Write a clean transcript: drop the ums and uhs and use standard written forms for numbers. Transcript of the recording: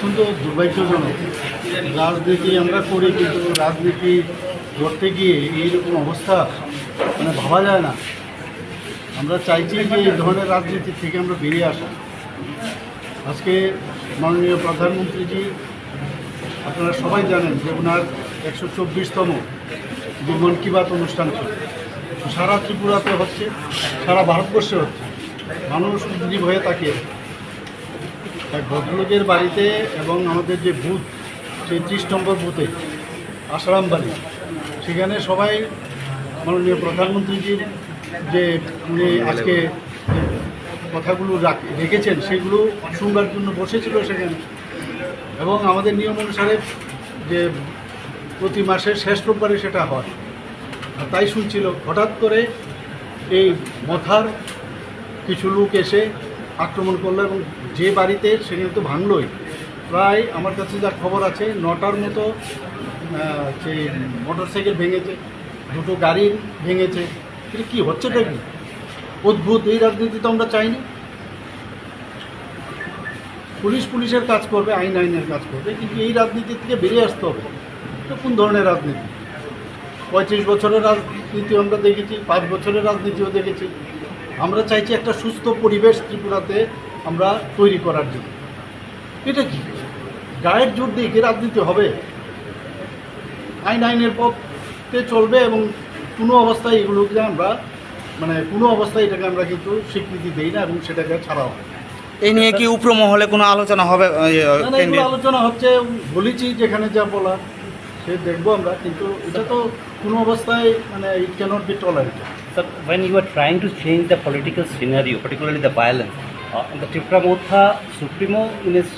অত্যন্ত দুর্ভাগ্যজনক। রাজনীতি আমরা করি, কিন্তু রাজনীতি করতে গিয়ে এইরকম অবস্থা ভাবা যায় না। আমরা চাইছি যে এই ধরনের রাজনীতি থেকে আমরা বেরিয়ে আসা। আজকে মাননীয় প্রধানমন্ত্রীজি, আপনারা সবাই জানেন যে ওনার 124তম যে মন কি বাত অনুষ্ঠান ছিল, সারা ত্রিপুরাতে হচ্ছে, সারা ভারতবর্ষে হচ্ছে। মানুষ উদ্গ্রীব হয়ে থাকে এক ভদ্রলোকের বাড়িতে, এবং আমাদের যে বুথ, সেই 30 নম্বর বুথে আসারাম বাড়ি, সেখানে সবাই মাননীয় প্রধানমন্ত্রীজির যে উনি আজকে কথাগুলো রেখেছেন সেগুলো শুনবার জন্য বসেছিল সেখানে। এবং আমাদের নিয়ম অনুসারে যে প্রতি মাসের শেষ রোববারে সেটা হয়, আর তাই শুনছিল। হঠাৎ করে এই মথার কিছু লোক এসে আক্রমণ করলো, এবং যে বাড়িতে সেখানে তো ভাঙলই। প্রায় আমার কাছে যা খবর আছে 9টার মতো যে মোটরসাইকেল ভেঙেছে, 2টো গাড়ি ভেঙেছে। এটা কী হচ্ছেটা কি অদ্ভুত! এই রাজনীতি তো আমরা চাইনি। পুলিশের কাজ করবে, আইনের কাজ করবে, কিন্তু এই রাজনীতি থেকে বেরিয়ে আসতে হবে। এটা কোন ধরনের রাজনীতি? 35 বছরের রাজনীতি আমরা দেখেছি, 5 বছরের রাজনীতিও দেখেছি। আমরা চাইছি একটা সুস্থ পরিবেশ ত্রিপুরাতে আমরা তৈরি করার জন্য। এটা কি গায়ের জোর দিয়ে কি রাজনীতি হবে? আইনের পথে চলবে, এবং কোনো অবস্থায় এগুলোকে আমরা কোনো অবস্থায় এটাকে আমরা কিন্তু স্বীকৃতি দিই না, এবং সেটাকে ছাড়া হয়। এই নিয়ে কি উপমহলে কোনো আলোচনা হবে? এগুলো আলোচনা হচ্ছে, বলেছি যেখানে যা বলার সে দেখবো আমরা, কিন্তু এটা তো কোনো অবস্থায় it cannot be tolerated. Sir, when you are trying to change the political scenario, particularly the violence, the Tripura Motha Supremo in his